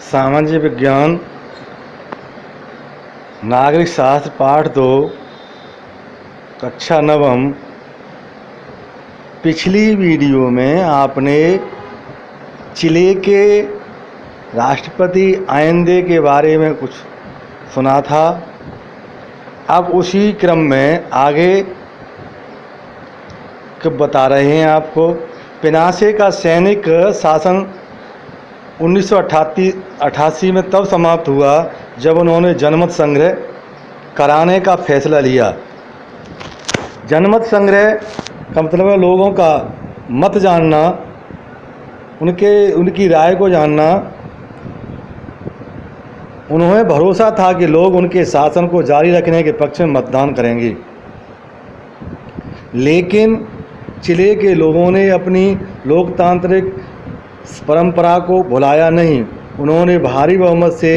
सामाजिक विज्ञान नागरिक शास्त्र पाठ 2 कक्षा नवम। पिछली वीडियो में आपने चिली के राष्ट्रपति आयंदे के बारे में कुछ सुना था। अब उसी क्रम में आगे बता रहे हैं आपको। पिनोशे का सैनिक शासन 1988 में तब समाप्त हुआ जब उन्होंने जनमत संग्रह कराने का फैसला लिया। जनमत संग्रह का मतलब है लोगों का मत जानना, उनकी राय को जानना। उन्हें भरोसा था कि लोग उनके शासन को जारी रखने के पक्ष में मतदान करेंगे, लेकिन चिली के लोगों ने अपनी लोकतांत्रिक परंपरा को भुलाया नहीं। उन्होंने भारी बहुमत से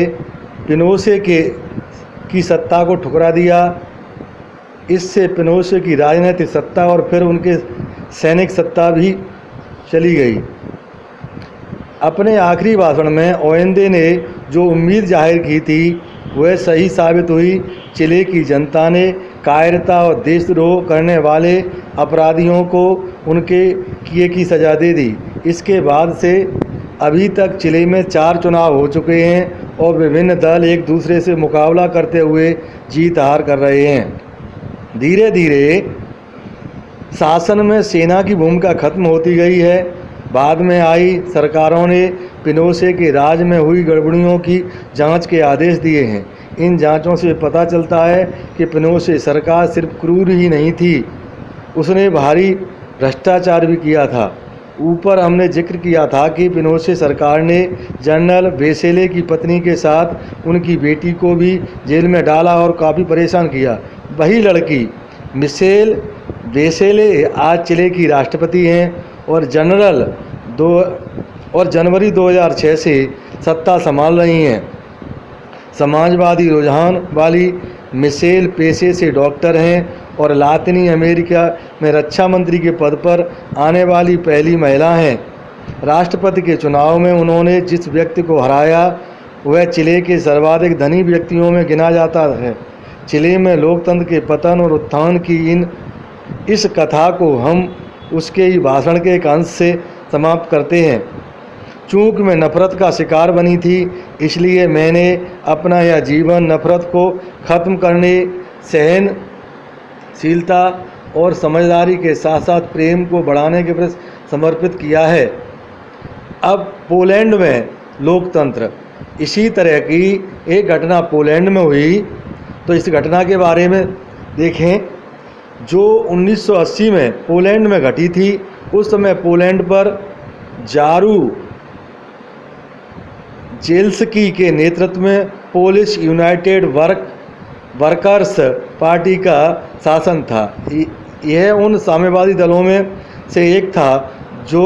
पिनोशे की सत्ता को ठुकरा दिया। इससे पिनोशे की राजनीतिक सत्ता और फिर उनके सैनिक सत्ता भी चली गई। अपने आखिरी भाषण में आयंदे ने जो उम्मीद जाहिर की थी वह सही साबित हुई। चिली की जनता ने कायरता और देशद्रोह करने वाले अपराधियों को उनके किए की सज़ा दे दी। इसके बाद से अभी तक चिली में 4 चुनाव हो चुके हैं और विभिन्न दल एक दूसरे से मुकाबला करते हुए जीत हार कर रहे हैं। धीरे धीरे शासन में सेना की भूमिका खत्म होती गई है। बाद में आई सरकारों ने पिनोशे के राज में हुई गड़बड़ियों की जांच के आदेश दिए हैं। इन जांचों से पता चलता है कि पिनोशे सरकार सिर्फ क्रूर ही नहीं थी, उसने भारी भ्रष्टाचार भी किया था। ऊपर हमने जिक्र किया था कि पिनोशे सरकार ने जनरल बेसेले की पत्नी के साथ उनकी बेटी को भी जेल में डाला और काफ़ी परेशान किया। वही लड़की मिशेल बेसेले आज चिली की राष्ट्रपति हैं और जनवरी 2006 से सत्ता संभाल रही हैं। समाजवादी रुझान वाली मिशेल पेशे से डॉक्टर हैं और लातिनी अमेरिका में रक्षा मंत्री के पद पर आने वाली पहली महिला हैं। राष्ट्रपति के चुनाव में उन्होंने जिस व्यक्ति को हराया वह चिली के सर्वाधिक धनी व्यक्तियों में गिना जाता है। चिली में लोकतंत्र के पतन और उत्थान की इस कथा को हम उसके ही भाषण के एक अंश से समाप्त करते हैं। चूँकि मैं नफ़रत का शिकार बनी थी, इसलिए मैंने अपना यह जीवन नफ़रत को ख़त्म करने, सहनशीलता और समझदारी के साथ साथ प्रेम को बढ़ाने के प्रति समर्पित किया है। अब पोलैंड में लोकतंत्र, इसी तरह की एक घटना पोलैंड में हुई, तो इस घटना के बारे में देखें जो 1980 में पोलैंड में घटी थी। उस समय पोलैंड पर जारुजेल्स्की के नेतृत्व में पोलिश यूनाइटेड वर्कर्स पार्टी का शासन था। यह उन साम्यवादी दलों में से एक था जो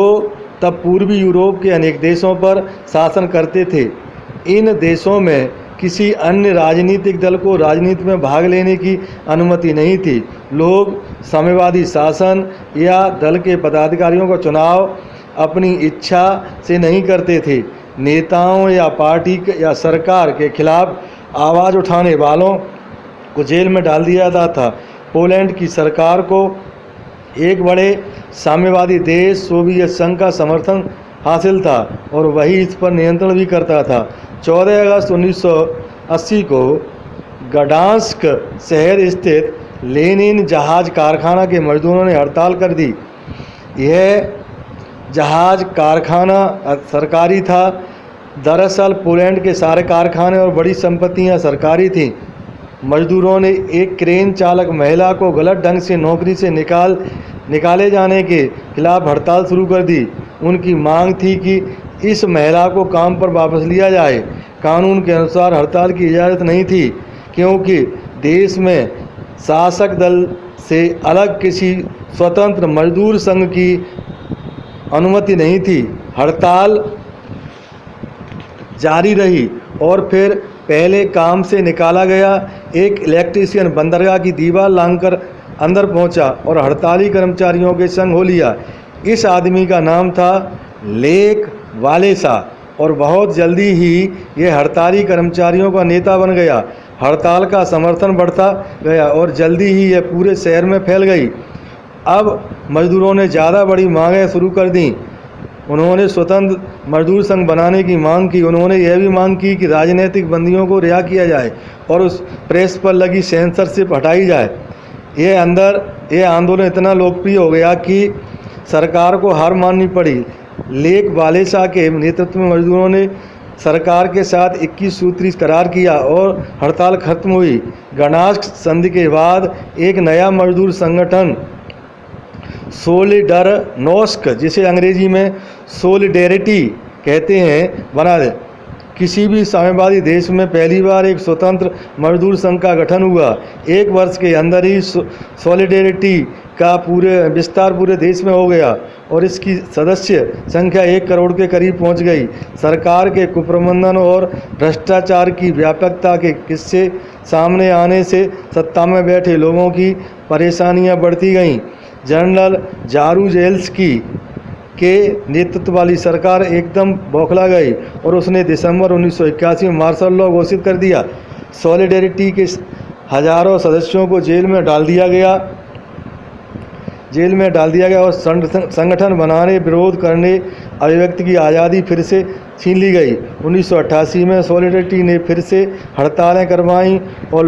तब पूर्वी यूरोप के अनेक देशों पर शासन करते थे। इन देशों में किसी अन्य राजनीतिक दल को राजनीति में भाग लेने की अनुमति नहीं थी। लोग साम्यवादी शासन या दल के पदाधिकारियों का चुनाव अपनी इच्छा से नहीं करते थे। नेताओं या पार्टी या सरकार के खिलाफ आवाज़ उठाने वालों को जेल में डाल दिया जाता था। पोलैंड की सरकार को एक बड़े साम्यवादी देश सोवियत संघ का समर्थन हासिल था और वही इस पर नियंत्रण भी करता था। 14 अगस्त 1980 को गडांस्क शहर स्थित लेनिन जहाज कारखाना के मजदूरों ने हड़ताल कर दी। यह जहाज कारखाना सरकारी था। दरअसल पोलैंड के सारे कारखाने और बड़ी संपत्तियां सरकारी थीं। मजदूरों ने एक क्रेन चालक महिला को गलत ढंग से नौकरी से निकाले जाने के खिलाफ हड़ताल शुरू कर दी। उनकी मांग थी कि इस महिला को काम पर वापस लिया जाए। कानून के अनुसार हड़ताल की इजाज़त नहीं थी, क्योंकि देश में शासक दल से अलग किसी स्वतंत्र मजदूर संघ की अनुमति नहीं थी। हड़ताल जारी रही और फिर पहले काम से निकाला गया एक इलेक्ट्रीशियन बंदरगाह की दीवार लांघकर अंदर पहुंचा और हड़ताली कर्मचारियों के संग हो लिया। इस आदमी का नाम था लेक वालेसा। और बहुत जल्दी ही ये हड़ताली कर्मचारियों का नेता बन गया। हड़ताल का समर्थन बढ़ता गया और जल्दी ही यह पूरे शहर में फैल गई। अब मजदूरों ने ज़्यादा बड़ी मांगें शुरू कर दी। उन्होंने स्वतंत्र मजदूर संघ बनाने की मांग की। उन्होंने यह भी मांग की कि राजनीतिक बंदियों को रिहा किया जाए और उस प्रेस पर लगी सेंसरशिप हटाई जाए। यह आंदोलन इतना लोकप्रिय हो गया कि सरकार को हार माननी पड़ी। लेक वालेसा के नेतृत्व में मजदूरों ने सरकार के साथ 21 सूत्री करार किया और हड़ताल खत्म हुई। गणास्क संधि के बाद एक नया मजदूर संगठन सोलिडरनोस्क, जिसे अंग्रेजी में सोलिडेरिटी कहते हैं, बना। किसी भी साम्यवादी देश में पहली बार एक स्वतंत्र मजदूर संघ का गठन हुआ। 1 वर्ष के अंदर ही सॉलिडेरिटी का विस्तार पूरे देश में हो गया और इसकी सदस्य संख्या 1 करोड़ के करीब पहुंच गई। सरकार के कुप्रबंधन और भ्रष्टाचार की व्यापकता के किस्से सामने आने से सत्ता में बैठे लोगों की परेशानियां बढ़ती गईं। जनरल जारुजेल्स्की के नेतृत्व वाली सरकार एकदम बौखला गई और उसने दिसंबर 1981 में मार्शल लॉ घोषित कर दिया। सॉलिडेरिटी के हजारों सदस्यों को जेल में डाल दिया गया और संगठन बनाने, विरोध करने, अभिव्यक्ति की आज़ादी फिर से छीन ली गई। 1988 में सॉलिडेरिटी ने फिर से हड़तालें करवाईं और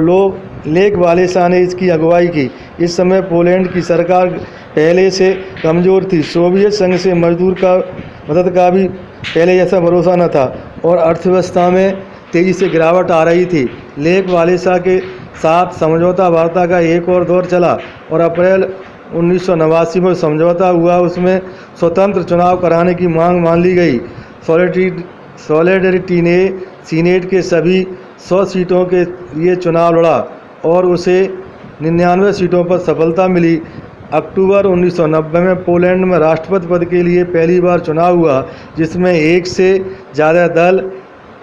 लेक वालेसा ने इसकी अगुवाई की। इस समय पोलैंड की सरकार पहले से कमज़ोर थी। सोवियत संघ से मदद का भी पहले जैसा भरोसा न था और अर्थव्यवस्था में तेज़ी से गिरावट आ रही थी। लेक वालेसा के साथ समझौता वार्ता का एक और दौर चला और अप्रैल 1989 में समझौता हुआ। उसमें स्वतंत्र चुनाव कराने की मांग मान ली गई। सॉलिडेरिटी ने सीनेट के सभी 100 सीटों के लिए चुनाव लड़ा और उसे 99 सीटों पर सफलता मिली। अक्टूबर 1990 में पोलैंड में राष्ट्रपति पद के लिए पहली बार चुनाव हुआ, जिसमें 1 से ज़्यादा दल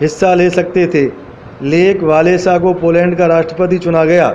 हिस्सा ले सकते थे। लेक वालेसा को पोलैंड का राष्ट्रपति चुना गया।